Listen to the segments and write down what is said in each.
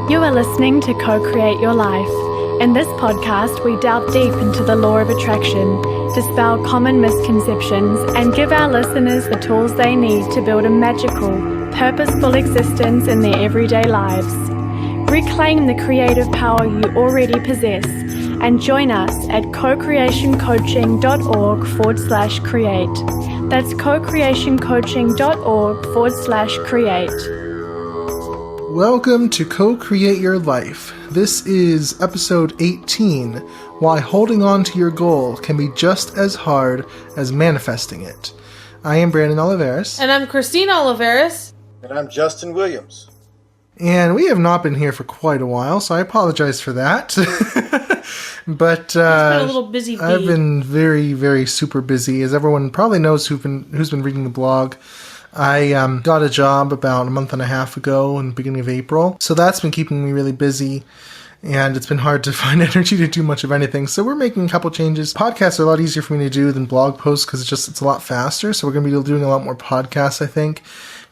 You are listening to Co-Create Your Life. In this podcast, we delve deep into the law of attraction, dispel common misconceptions, and give our listeners the tools they need to build a magical, purposeful existence in their everyday lives. Reclaim the creative power you already possess and join us at co-creationcoaching.org/create. That's co-creationcoaching.org/create. Welcome to Co-Create Your Life. This is episode 18, Why Holding On to Your Goal Can Be Just as Hard as Manifesting It. I am Brandon Oliveris. And I'm Christine Oliveris. And I'm Justin Williams. And we have not been here for quite a while, so I apologize for that. But It's been a little busy bee. I've been very, very super busy. As everyone probably knows who's been reading the blog, I got a job about a month and a half ago in the beginning of April. So that's been keeping me really busy. And it's been hard to find energy to do much of anything. So we're making a couple changes. Podcasts are a lot easier for me to do than blog posts because it's a lot faster. So we're going to be doing a lot more podcasts, I think.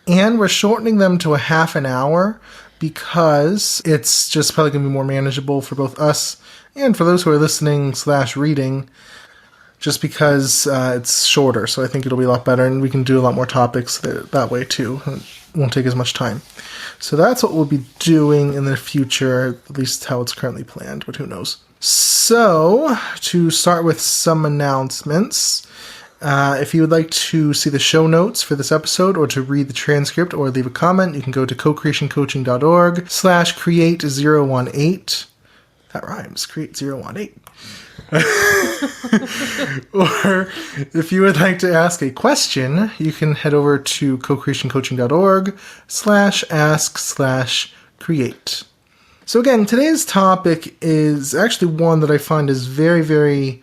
And we're shortening them to a half an hour because it's just probably going to be more manageable for both us and for those who are listening/reading. Just because it's shorter, so I think it'll be a lot better, and we can do a lot more topics that way too. It won't take as much time. So that's what we'll be doing in the future, at least how it's currently planned, but who knows. So, to start with some announcements, if you would like to see the show notes for this episode, or to read the transcript, or leave a comment, you can go to co-creationcoaching.org/create018. That rhymes, create018. Or if you would like to ask a question, you can head over to co-creationcoaching.org/ask/create. So again, today's topic is actually one that I find is very, very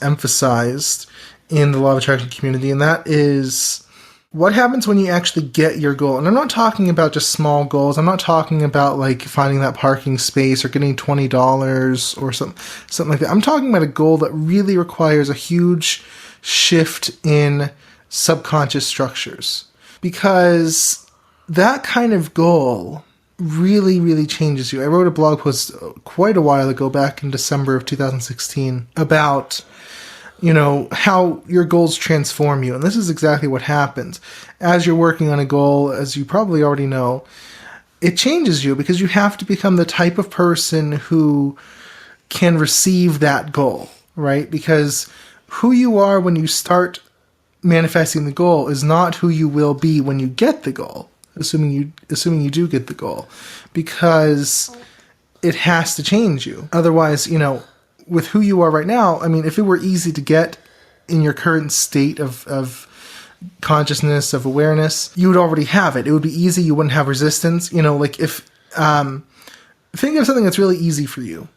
emphasized in the law of attraction community, and that is what happens when you actually get your goal. And I'm not talking about just small goals. I'm not talking about like finding that parking space or getting $20 or something like that. I'm talking about a goal that really requires a huge shift in subconscious structures. Because that kind of goal really, really changes you. I wrote a blog post quite a while ago, back in December of 2016, about how your goals transform you. And this is exactly what happens. As you're working on a goal, as you probably already know, it changes you because you have to become the type of person who can receive that goal, right? Because who you are when you start manifesting the goal is not who you will be when you get the goal, assuming you do get the goal, because it has to change you. Otherwise, with who you are right now, I mean, if it were easy to get in your current state of consciousness, of awareness, you would already have it. It would be easy. You wouldn't have resistance. Like if, think of something that's really easy for you.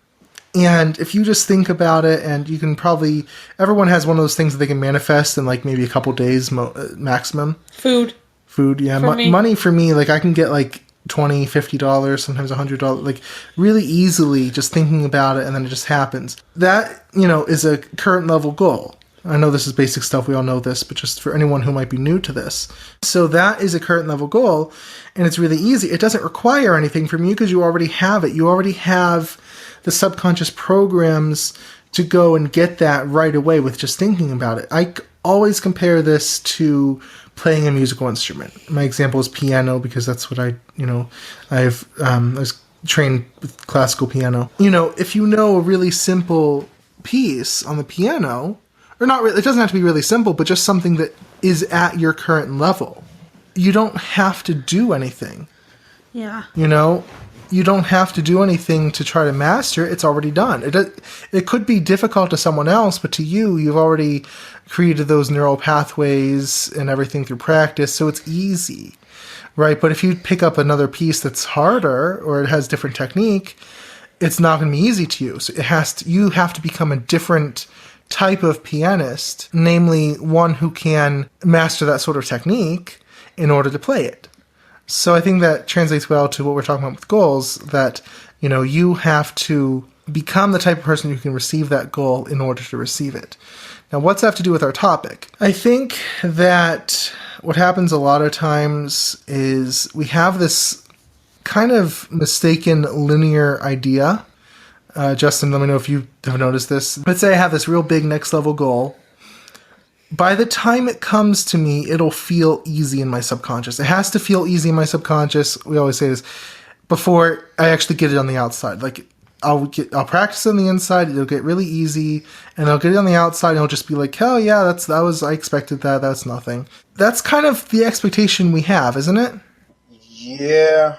And if you just think about it, and you can probably, everyone has one of those things that they can manifest in like maybe a couple days maximum. Food. Yeah. Money for me, like I can get like $20, $50, sometimes $100, like really easily just thinking about it, and then it just happens. That, is a current level goal. I know this is basic stuff, we all know this, but just for anyone who might be new to this. So that is a current level goal, and it's really easy. It doesn't require anything from you because you already have it. You already have the subconscious programs to go and get that right away with just thinking about it. I always compare this to playing a musical instrument. My example is piano, because that's what I was trained with classical piano. If you know a really simple piece on the piano, or not really, it doesn't have to be really simple, but just something that is at your current level, you don't have to do anything. Yeah. You don't have to do anything to try to master it. It's already done. It could be difficult to someone else, but to you, you've already created those neural pathways and everything through practice, so it's easy, right? But if you pick up another piece that's harder, or it has different technique, it's not going to be easy to you. So you have to become a different type of pianist, namely one who can master that sort of technique in order to play it. So I think that translates well to what we're talking about with goals, that, you have to become the type of person who can receive that goal in order to receive it. Now, what's that have to do with our topic? I think that what happens a lot of times is we have this kind of mistaken linear idea. Justin, let me know if you have noticed this. Let's say I have this real big next level goal. By the time it comes to me, it'll feel easy in my subconscious. It has to feel easy in my subconscious. We always say this before I actually get it on the outside. Like I'll practice on the inside. It'll get really easy, and I'll get it on the outside, and I'll just be like, "Hell yeah, I expected that. That's nothing." That's kind of the expectation we have, isn't it? Yeah,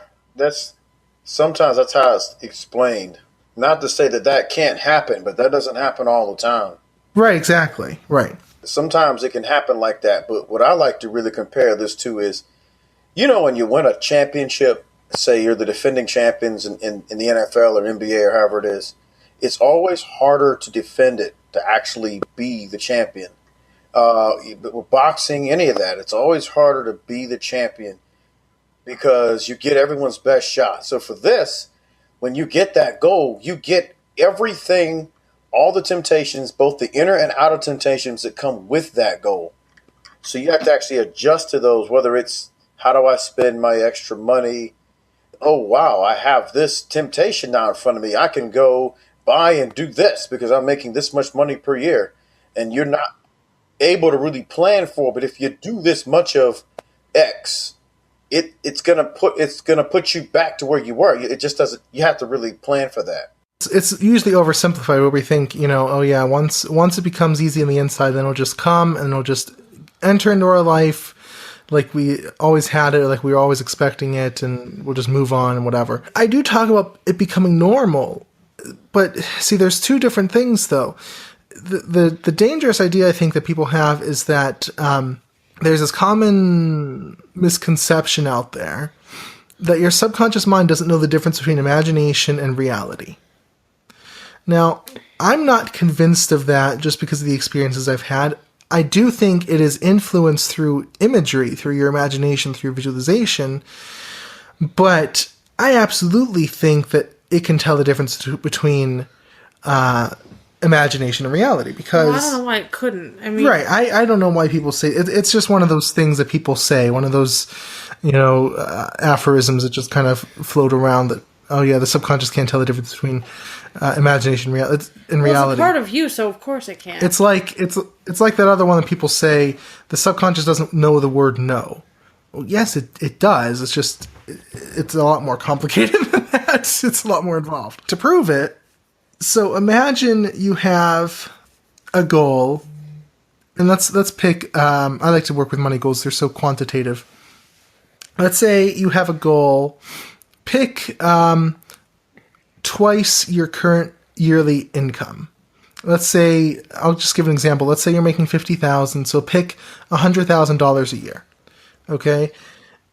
sometimes that's how it's explained. Not to say that can't happen, but that doesn't happen all the time. Right, exactly. Right. Sometimes it can happen like that, but what I like to really compare this to is, when you win a championship, say you're the defending champions in the NFL or NBA or however it is, it's always harder to defend it, to actually be the champion. But with boxing, any of that, it's always harder to be the champion because you get everyone's best shot. So for this, when you get that goal, you get everything, all the temptations, both the inner and outer temptations that come with that goal. So you have to actually adjust to those, whether it's how do I spend my extra money? Oh, wow, I have this temptation now in front of me. I can go buy and do this because I'm making this much money per year. And you're not able to really plan for, but if you do this much of X, it's gonna put you back to where you were. It just doesn't. You have to really plan for that. It's usually oversimplified where we think, oh yeah, once it becomes easy on the inside, then it'll just come and it'll just enter into our life like we always had it, like we were always expecting it, and we'll just move on and whatever. I do talk about it becoming normal, but see, there's two different things though. The dangerous idea I think that people have is that there's this common misconception out there that your subconscious mind doesn't know the difference between imagination and reality. Now, I'm not convinced of that just because of the experiences I've had. I do think it is influenced through imagery, through your imagination, through visualization, but I absolutely think that it can tell the difference between imagination and reality, because I don't know why it couldn't. I mean, right. I don't know why people say it. It's just one of those things that people say, one of those, aphorisms that just kind of float around that, oh yeah, the subconscious can't tell the difference between imagination and reality. It's a part of you, so of course it can. It's like that other one that people say, the subconscious doesn't know the word no. Well, yes, it does. It's just, it's a lot more complicated than that. It's a lot more involved. To prove it, so imagine you have a goal, and let's pick, I like to work with money goals. They're so quantitative. Let's say you have a goal, pick twice your current yearly income. Let's say, I'll just give an example. Let's say you're making $50,000, so pick $100,000 a year. Okay?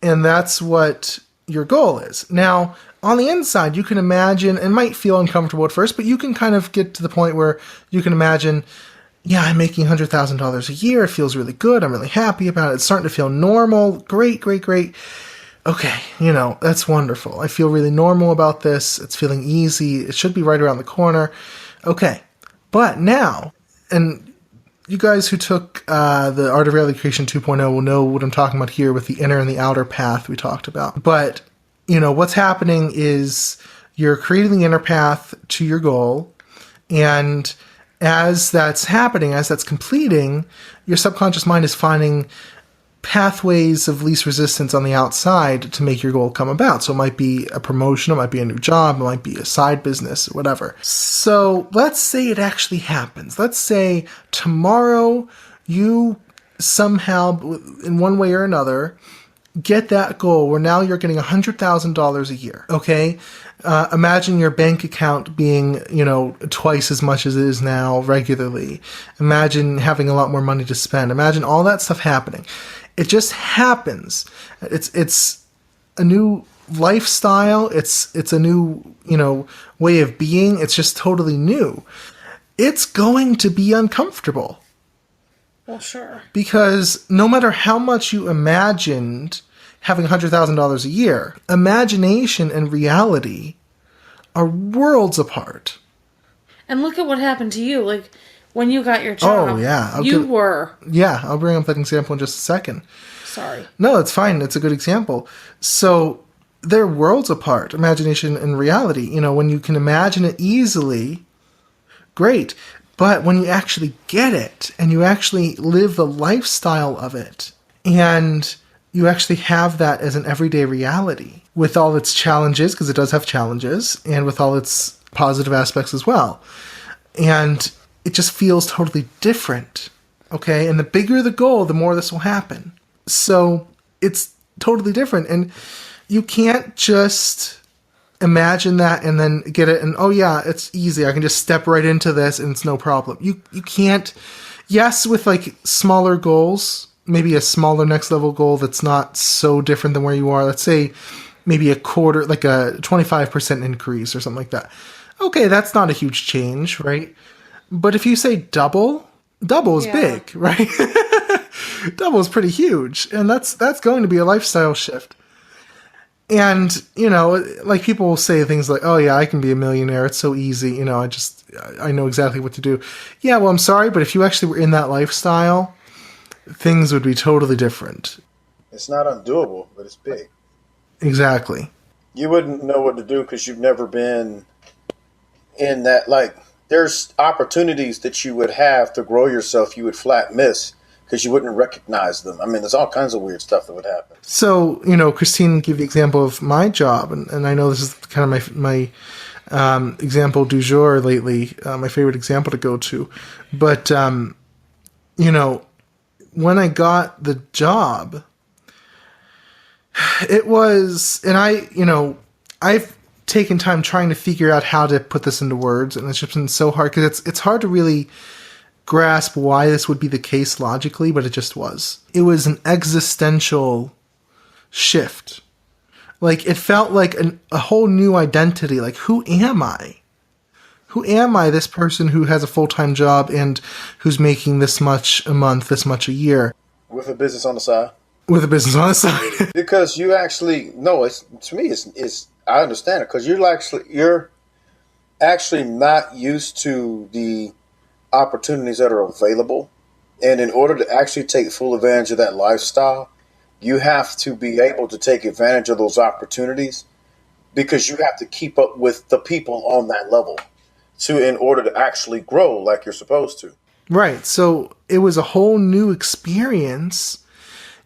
And that's what your goal is. Now, on the inside, you can imagine, it might feel uncomfortable at first, but you can kind of get to the point where you can imagine, yeah, I'm making $100,000 a year. It feels really good. I'm really happy about it. It's starting to feel normal. Great, great, great. Okay, that's wonderful. I feel really normal about this. It's feeling easy. It should be right around the corner. Okay, but now, and you guys who took the Art of Reality Creation 2.0 will know what I'm talking about here with the inner and the outer path we talked about. But, what's happening is you're creating the inner path to your goal, and as that's happening, as that's completing, your subconscious mind is finding pathways of least resistance on the outside to make your goal come about. So it might be a promotion, it might be a new job, it might be a side business, whatever. So let's say it actually happens. Let's say tomorrow you somehow, in one way or another, get that goal where now you're getting $100,000 a year. Okay? Imagine your bank account being, twice as much as it is now regularly. Imagine having a lot more money to spend. Imagine all that stuff happening. It just happens. It's a new lifestyle. It's a new, way of being. It's just totally new. It's going to be uncomfortable. Well, sure. Because no matter how much you imagined having $100,000 a year, imagination and reality are worlds apart. And look at what happened to you. Like, when you got your job. Oh, yeah. I'll bring up that example in just a second. Sorry. No, it's fine. It's a good example. So they're worlds apart, imagination and reality. You know, when you can imagine it easily, great. But when you actually get it and you actually live the lifestyle of it and you actually have that as an everyday reality with all its challenges, because it does have challenges, and with all its positive aspects as well. And it just feels totally different. Okay? And the bigger the goal, the more this will happen. So it's totally different. And you can't just imagine that and then get it and, oh yeah, it's easy. I can just step right into this and it's no problem. You can't. Yes, with like smaller goals, maybe a smaller next level goal that's not so different than where you are. Let's say maybe a quarter, like a 25% increase or something like that. Okay, that's not a huge change, right? But if you say double is big, right? Double is pretty huge. And that's going to be a lifestyle shift. And, you know, like people will say things like, oh yeah, I can be a millionaire. It's so easy. You know, I know exactly what to do. Yeah, well, I'm sorry, but if you actually were in that lifestyle, things would be totally different. It's not undoable, but it's big. Exactly. You wouldn't know what to do because you've never been in that. Like, there's opportunities that you would have to grow yourself you would flat miss because you wouldn't recognize them. I mean, there's all kinds of weird stuff that would happen. So, you know, Christine gave the example of my job, and I know this is kind of my example du jour lately, my favorite example to go to. But, you know, when I got the job, it was, and I've taken time trying to figure out how to put this into words, and it's just been so hard because it's hard to really grasp why this would be the case logically, but it just was. It was an existential shift. Like, it felt like a whole new identity. Like, who am I? Who am I, this person who has a full-time job and who's making this much a month, this much a year? With a business on the side? With a business on the side. Because you actually, no, it's I understand it, because you're actually not used to the opportunities that are available. And in order to actually take full advantage of that lifestyle, you have to be able to take advantage of those opportunities because you have to keep up with the people on that level in order to actually grow like you're supposed to. Right. So it was a whole new experience.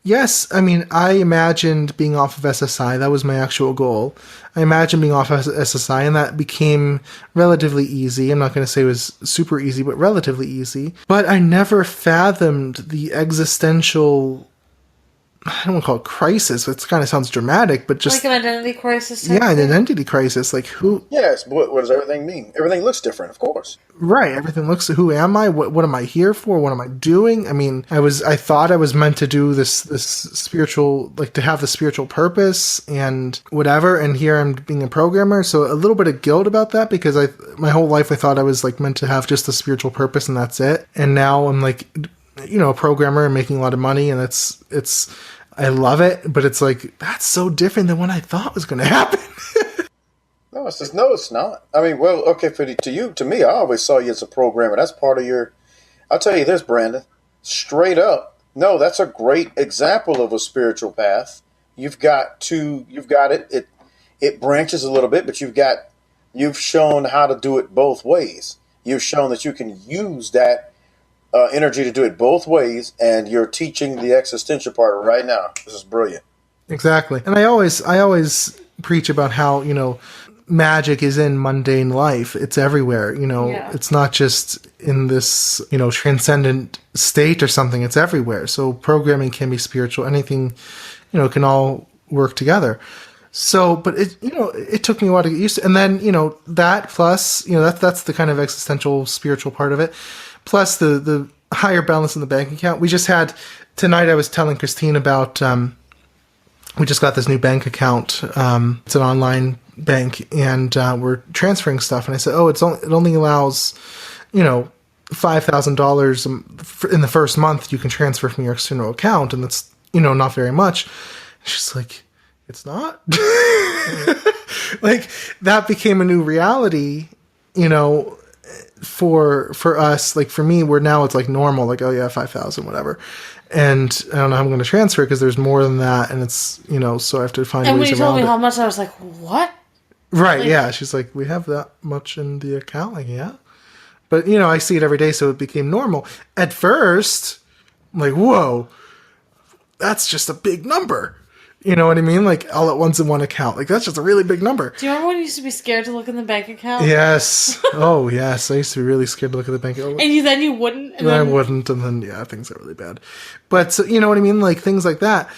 Yes, I mean, I imagined being off of SSI. That was my actual goal. I imagined being off of SSI, and that became relatively easy. I'm not going to say it was super easy, but relatively easy. But I never fathomed the existential, I don't want to call it crisis. It kind of sounds dramatic, but just... Like an identity crisis? Yeah, an identity crisis. Like, who... Yes, but what does everything mean? Everything looks different, of course. Right, everything looks... Who am I? What am I here for? What am I doing? I mean, I thought I was meant to do this spiritual... Like, to have the spiritual purpose and whatever, and here I'm being a programmer, so a little bit of guilt about that, because my whole life I thought I was, like, meant to have just a spiritual purpose, and that's it. And now I'm, like... You know, a programmer and making a lot of money, and it's I love it, but it's like, that's so different than what I thought was going to happen. No, it's not. I mean, well, okay, to me, I always saw you as a programmer. That's part of your. I'll tell you this, Brandon, straight up. No, that's a great example of a spiritual path. You've got it. It branches a little bit, but you've shown how to do it both ways. You've shown that you can use that energy to do it both ways, and you're teaching the existential part right now. This is brilliant. Exactly. And I always preach about how, you know, magic is in mundane life. It's everywhere, you know. Yeah. It's not just in this, you know, transcendent state or something. It's everywhere. So programming can be spiritual. Anything, you know, can all work together. So, but it took me a while to get used to. And then, you know, that plus, you know, that's the kind of existential spiritual part of it. Plus the higher balance in the bank account. We just had, tonight I was telling Christine about, we just got this new bank account. It's an online bank, and we're transferring stuff. And I said, it only allows, you know, $5,000 in the first month you can transfer from your external account. And that's, you know, not very much. She's like, it's not? Like, that became a new reality, you know. for us, like for me, where now it's like normal, like, oh yeah, 5,000, whatever. And I don't know how I'm going to transfer it because there's more than that. And it's, so I have to find And when ways you told around me it. how much, I was like, what? Right. Yeah. She's like, we have that much in the account. Like, yeah. But, I see it every day. So it became normal. At first, I'm like, whoa, that's just a big number. You know what I mean? Like all at once in one account. Like that's just a really big number. Do you remember when you used to be scared to look in the bank account? Yes. Oh, yes. I used to be really scared to look at the bank account. And then you wouldn't? And I then... wouldn't. And then, yeah, things got really bad. But, so, you know what I mean? Like things like that.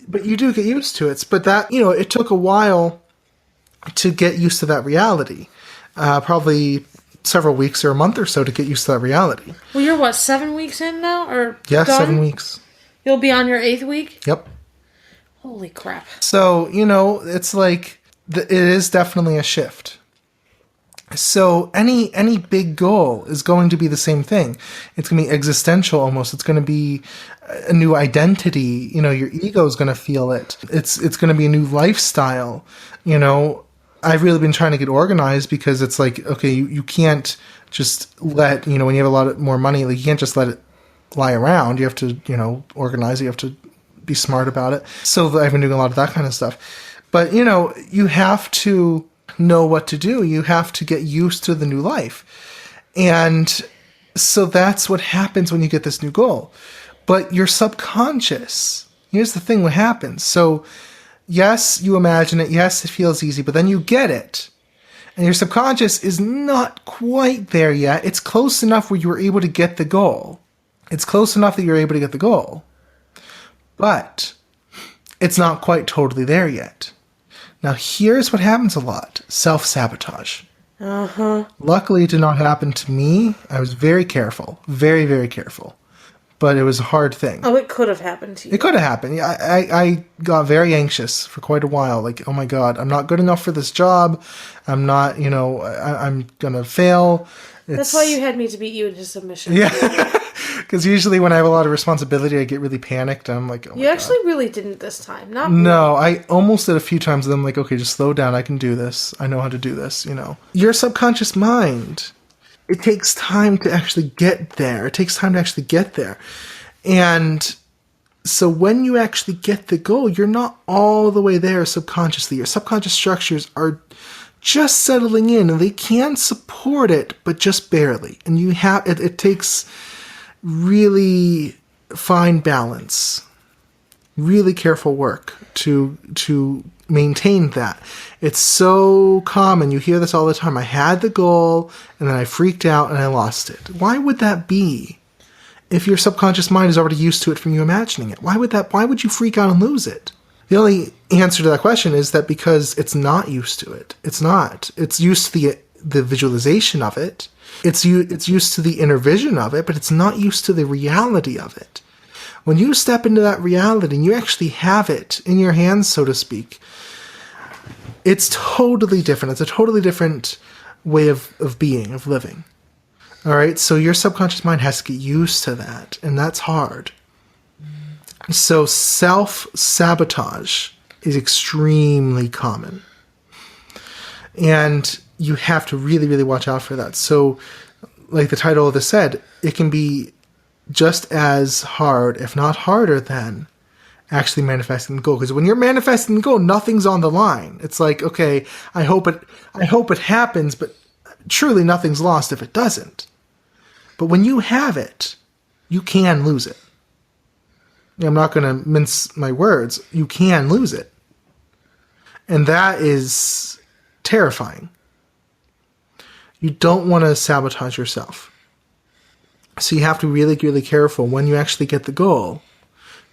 But you do get used to it. But that, it took a while to get used to that reality. Probably several weeks or a month or so to get used to that reality. Well, you're what, 7 weeks in now? Or Yeah, done? 7 weeks. You'll be on your 8th week? Yep. Holy crap. So, it's like, it is definitely a shift. So any big goal is going to be the same thing. It's going to be existential almost. It's going to be a new identity. Your ego is going to feel it. It's going to be a new lifestyle. I've really been trying to get organized because it's like, okay, you can't just let, when you have a lot more money, like you can't just let it lie around. You have to, organize it. You have to be smart about it. So I've been doing a lot of that kind of stuff. But, you have to know what to do. You have to get used to the new life. And so that's what happens when you get this new goal. But your subconscious, here's the thing, what happens. So yes, you imagine it. Yes, it feels easy, but then you get it. And your subconscious is not quite there yet. It's close enough where you were able to get the goal. It's close enough that you're able to get the goal. But it's not quite totally there yet. Now, here's what happens a lot. Self-sabotage. Luckily, it did not happen to me. I was very careful. Very, very careful. But it was a hard thing. Oh, it could have happened to you. It could have happened. Yeah, I got very anxious for quite a while. Like, oh my God, I'm not good enough for this job. I'm not, I'm going to fail. That's why you had me to beat you into submission. Yeah. Because usually when I have a lot of responsibility, I get really panicked. I'm like, oh my You actually God. really didn't this time. Not No, I almost did a few times. And I'm like, okay, just slow down. I can do this. I know how to do this, Your subconscious mind, it takes time to actually get there. It takes time to actually get there. And so when you actually get the goal, you're not all the way there subconsciously. Your subconscious structures are just settling in and they can support it, but just barely. And it takes really fine balance, really careful work to maintain that. It's so common. You hear this all the time. I had the goal and then I freaked out and I lost it. Why would that be? If your subconscious mind is already used to it from you imagining it, why would you freak out and lose it? The only answer to that question is that because it's not used to it. It's not. It's used to the visualization of it. It's used to the inner vision of it, but it's not used to the reality of it. When you step into that reality and you actually have it in your hands, so to speak, it's totally different. It's a totally different way of being, of living. All right, so your subconscious mind has to get used to that, and that's hard. So self-sabotage is extremely common. And you have to really, really watch out for that. So, like the title of this said, it can be just as hard, if not harder, than actually manifesting the goal. Because when you're manifesting the goal, nothing's on the line. It's like, okay, I hope it happens, but truly nothing's lost if it doesn't. But when you have it, you can lose it. I'm not going to mince my words. You can lose it. And that is terrifying. You don't want to sabotage yourself. So you have to be really, really careful when you actually get the goal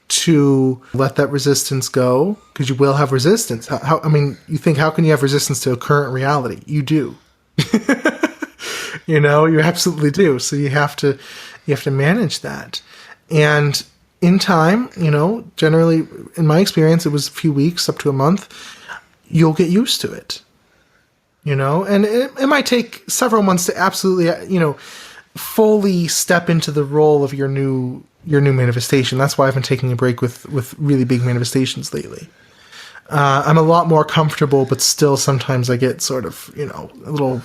to let that resistance go, because you will have resistance. You think, how can you have resistance to a current reality? You do. You absolutely do. So you have to manage that. And in time, generally, in my experience, it was a few weeks up to a month, you'll get used to it. And it might take several months to absolutely, fully step into the role of your new manifestation. That's why I've been taking a break with really big manifestations lately. I'm a lot more comfortable, but still sometimes I get sort of, a little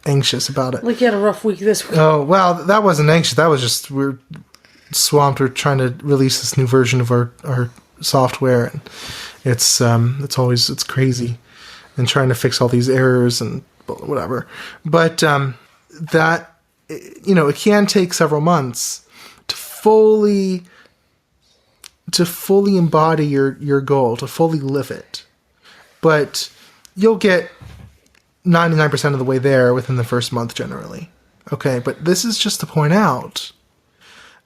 anxious about it. Like you had a rough week this week. Oh, well, that wasn't anxious. That was just, we're swamped. We're trying to release this new version of our software. And it's crazy. And trying to fix all these errors and whatever. But that, it can take several months to fully embody your goal, to fully live it. But you'll get 99% of the way there within the first month generally. Okay, but this is just to point out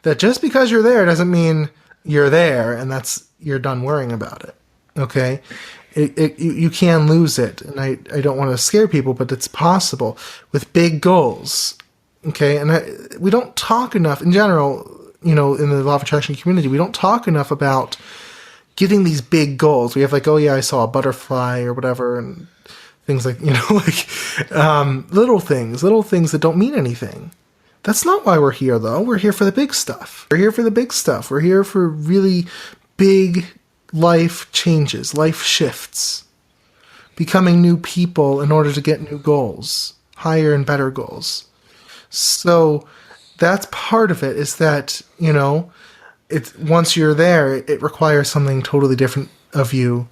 that just because you're there doesn't mean you're there and you're done worrying about it. Okay? You can lose it, and I don't want to scare people, but it's possible with big goals. Okay? And we don't talk enough in general, in the law of attraction community, we don't talk enough about getting these big goals. We have like, oh yeah, I saw a butterfly or whatever, and things like, little things that don't mean anything. That's not why we're here, though. We're here for the big stuff. We're here for the big stuff. We're here for really big life changes, life shifts, becoming new people in order to get new goals, higher and better goals. So that's part of it, is that, once you're there, it requires something totally different of you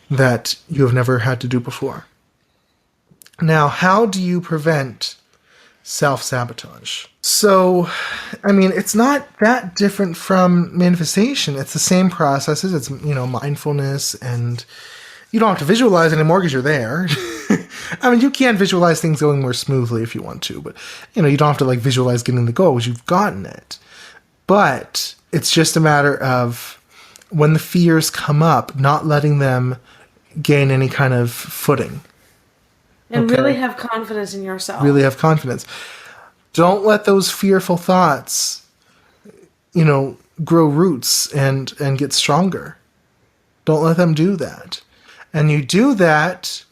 that you have never had to do before. Now, how do you prevent self-sabotage? So, it's not that different from manifestation. It's the same processes. It's, mindfulness, and you don't have to visualize anymore because you're there. You can visualize things going more smoothly if you want to, but, you don't have to visualize getting the goal because you've gotten it. But it's just a matter of when the fears come up, not letting them gain any kind of footing. And really have confidence in yourself. Really have confidence. Don't let those fearful thoughts, grow roots and get stronger. Don't let them do that. And you do that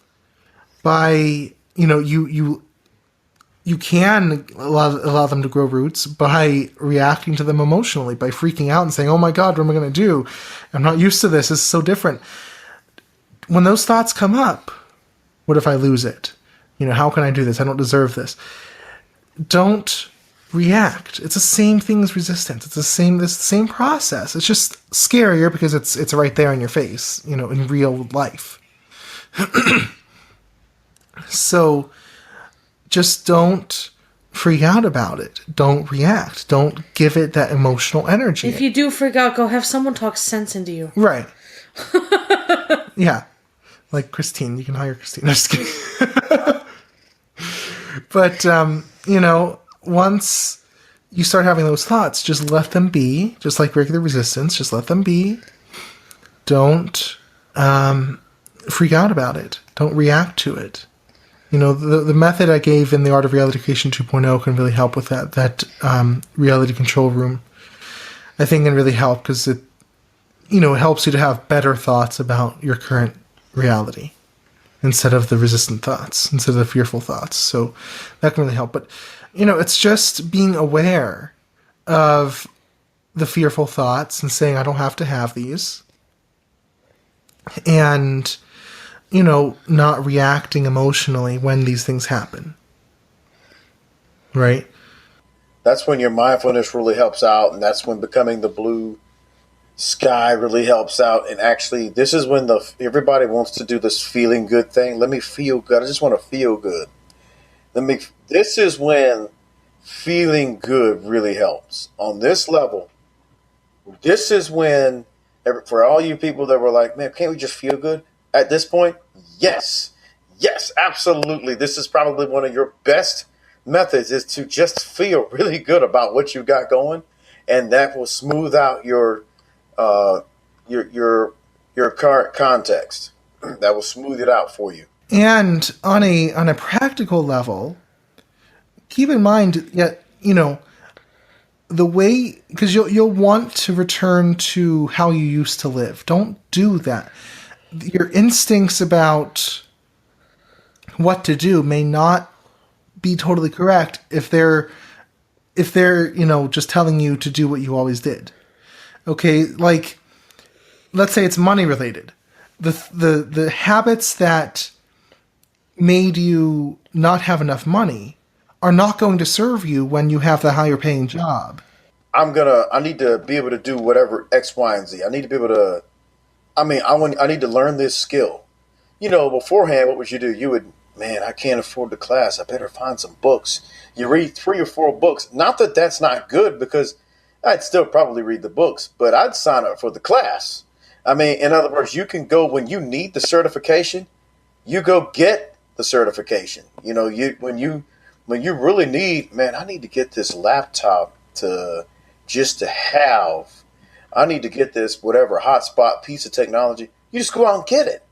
by, you can allow them to grow roots by reacting to them emotionally, by freaking out and saying, oh my God, what am I going to do? I'm not used to this. This is so different. When those thoughts come up, what if I lose it? How can I do this? I don't deserve this. Don't react. It's the same thing as resistance. It's the same process. It's just scarier because it's right there in your face, in real life. So just don't freak out about it. Don't react. Don't give it that emotional energy. If you do freak out, go have someone talk sense into you. Right. Yeah. Like Christine. You can hire Christine. I'm just kidding. But, once you start having those thoughts, just let them be. Just like regular resistance. Just let them be. Don't freak out about it. Don't react to it. The method I gave in the Art of Reality Creation 2.0 can really help with that. That reality control room, I think, can really help because it helps you to have better thoughts about your current reality instead of the resistant thoughts, instead of the fearful thoughts. So that can really help. But, it's just being aware of the fearful thoughts and saying, I don't have to have these. And not reacting emotionally when these things happen. Right? That's when your mindfulness really helps out, and that's when becoming the blue sky really helps out. And actually, this is when everybody wants to do this feeling good thing. Let me feel good. I just want to feel good. This is when feeling good really helps. On this level, this is when, for all you people that were like, man, can't we just feel good? At this point, yes, absolutely. This is probably one of your best methods, is to just feel really good about what you got going, and that will smooth out your current context. That will smooth it out for you. And on a practical level, keep in mind that the way, because you'll want to return to how you used to live. Don't do that. Your instincts about what to do may not be totally correct if they're just telling you to do what you always did. Okay, like let's say it's money related. The habits that made you not have enough money are not going to serve you when you have the higher paying job. I need to be able to do whatever X, Y, and Z. I need to be able to, I need to learn this skill. Beforehand, what would you do? You would, man, I can't afford the class. I better find some books. You read 3 or 4 books. Not that that's not good, because I'd still probably read the books, but I'd sign up for the class. In other words, you can go when you need the certification, you go get the certification. When you really need, man, I need to get this laptop to have. I need to get this whatever hotspot piece of technology. You just go out and get it.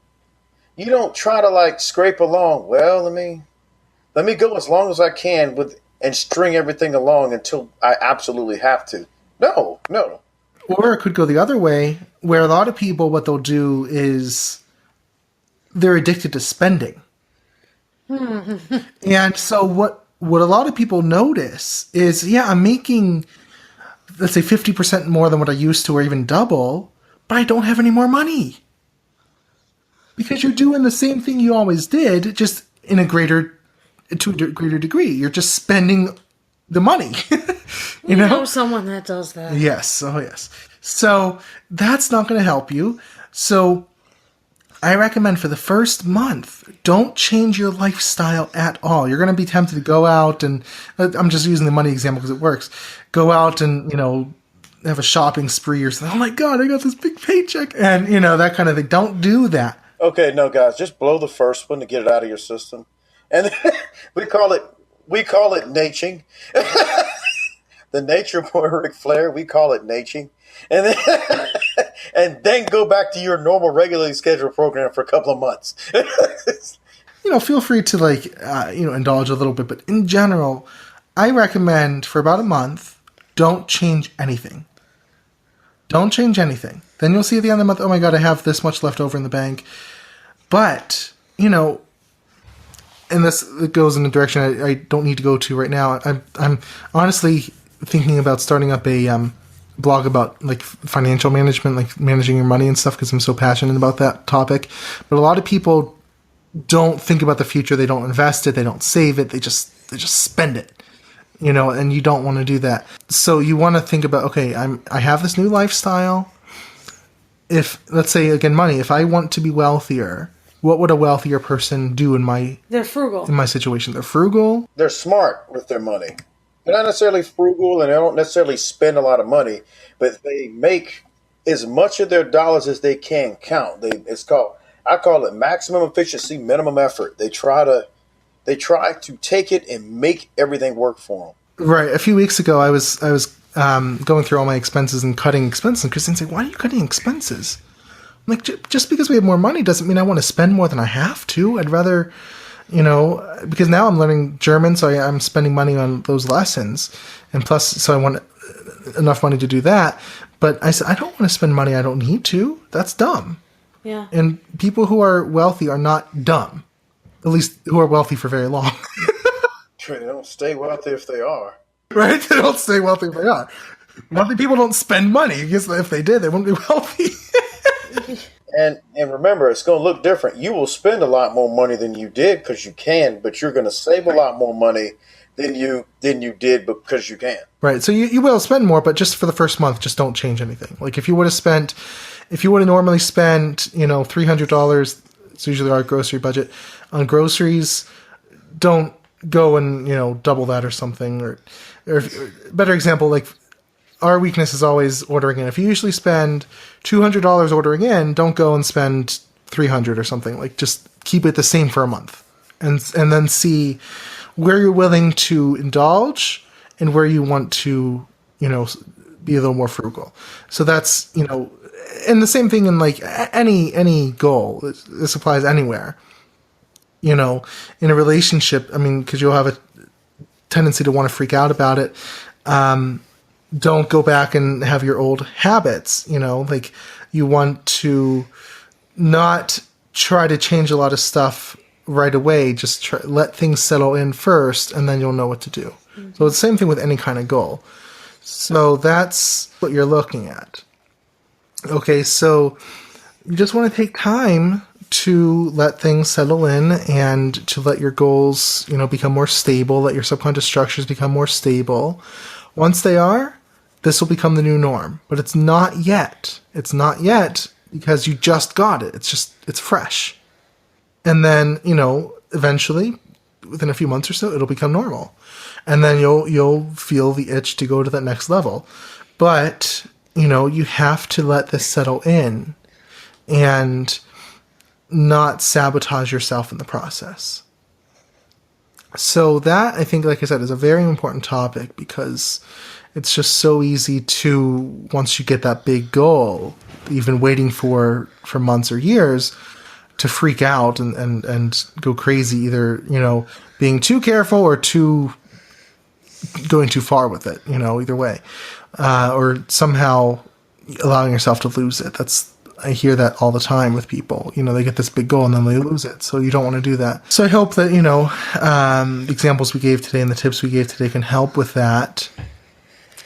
You don't try to scrape along. Well, let me go as long as I can and string everything along until I absolutely have to. No. Or it could go the other way, where a lot of people, what they'll do is they're addicted to spending. And so what a lot of people notice is, I'm making, let's say, 50% more than what I used to, or even double, but I don't have any more money. Because you're doing the same thing you always did, just to a greater degree. You're just spending the money. You know someone that does that. Yes. Oh, yes. So that's not going to help you. So I recommend for the first month, don't change your lifestyle at all. You're going to be tempted to go out and, I'm just using the money example because it works. Go out and, have a shopping spree or something. Oh my God, I got this big paycheck. And, that kind of thing. Don't do that. Okay, no, guys, just blow the first one to get it out of your system. And we call it naching. The nature boy Ric Flair, we call it naching. And then go back to your normal, regularly scheduled program for a couple of months. Feel free to indulge a little bit, but in general, I recommend for about a month, don't change anything. Don't change anything. Then you'll see at the end of the month, oh my God, I have this much left over in the bank. But, and this goes in a direction I don't need to go to right now. I'm honestly thinking about starting up a blog about financial management, managing your money and stuff, because I'm so passionate about that topic. But a lot of people don't think about the future. They don't invest it. They don't save it. They just spend it. And you don't want to do that. So you want to think about, okay, I have this new lifestyle. If, let's say again, money, if I want to be wealthier, what would a wealthier person do They're frugal. in my situation? They're frugal. They're smart with their money. They're not necessarily frugal, and they don't necessarily spend a lot of money, but they make as much of their dollars as they can count. I call it maximum efficiency, minimum effort. They try to take it and make everything work for them. Right. A few weeks ago, I was going through all my expenses and cutting expenses, and Christine's like, "Why are you cutting expenses?" I'm like, just because we have more money doesn't mean I want to spend more than I have to. I'd rather, because now I'm learning German, so I'm spending money on those lessons, and plus, so I want enough money to do that. But I said, I don't want to spend money I don't need to. That's dumb. Yeah. And people who are wealthy are not dumb. At least who are wealthy for very long. They don't stay wealthy if they are. Right? They don't stay wealthy if they are. Wealthy people don't spend money, because if they did, they wouldn't be wealthy. And remember, it's going to look different. You will spend a lot more money than you did because you can, but you're going to save a lot more money than you did because you can. Right. So you will spend more, but just for the first month, just don't change anything. If you would have normally spent, $300, it's usually our grocery budget, on groceries, don't go and, double that or something. Or better example, our weakness is always ordering in. If you usually spend $200 ordering in, don't go and spend $300 or something. Just keep it the same for a month, and then see where you're willing to indulge and where you want to, be a little more frugal. So that's, and the same thing in any goal. This applies anywhere. In a relationship, because you'll have a tendency to want to freak out about it. Don't go back and have your old habits, you want to not try to change a lot of stuff right away. Just let things settle in first, and then you'll know what to do. Mm-hmm. So it's the same thing with any kind of goal. So that's what you're looking at. Okay, so you just want to take time to let things settle in and to let your goals, become more stable, let your subconscious structures become more stable. Once they are, this will become the new norm. But it's not yet. It's not yet because you just got it. It's fresh. And then, eventually, within a few months or so, it'll become normal. And then you'll feel the itch to go to that next level. But, you have to let this settle in and not sabotage yourself in the process. So that, I think, like I said, is a very important topic because it's just so easy to, once you get that big goal, even waiting for months or years, to freak out and go crazy, either, being too careful or going too far with it, either way. Or somehow allowing yourself to lose it. I hear that all the time with people. They get this big goal and then they lose it. So you don't want to do that. So I hope that, the examples we gave today and the tips we gave today can help with that.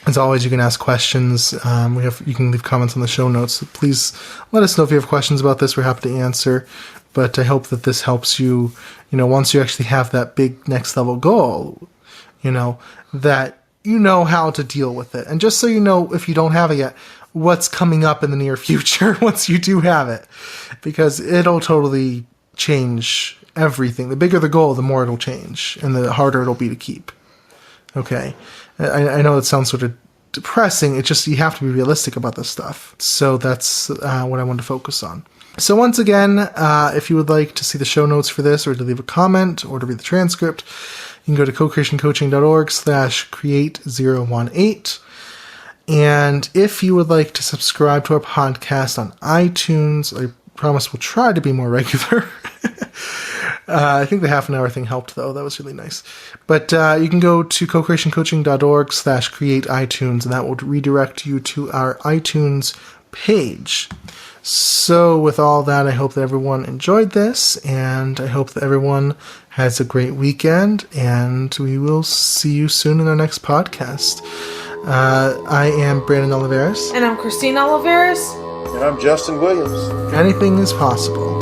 As always, you can ask questions. You can leave comments on the show notes. So please let us know if you have questions about this. We're happy to answer. But I hope that this helps you, once you actually have that big next level goal, that you know how to deal with it. And just so you know, if you don't have it yet, what's coming up in the near future once you do have it. Because it'll totally change everything. The bigger the goal, the more it'll change. And the harder it'll be to keep. Okay? I know it sounds sort of depressing. It's just you have to be realistic about this stuff. So that's what I want to focus on. So once again, if you would like to see the show notes for this or to leave a comment or to read the transcript, you can go to co-creationcoaching.org/create018. And if you would like to subscribe to our podcast on iTunes, I promise we'll try to be more regular. I think the half an hour thing helped, though. That was really nice. But you can go to co-creationcoaching.org/create-iTunes, and that will redirect you to our iTunes page. So with all that, I hope that everyone enjoyed this, and I hope that everyone has a great weekend, and we will see you soon in our next podcast. I am Brandon Oliveris. And I'm Christine Oliveris. And I'm Justin Williams. Anything is possible.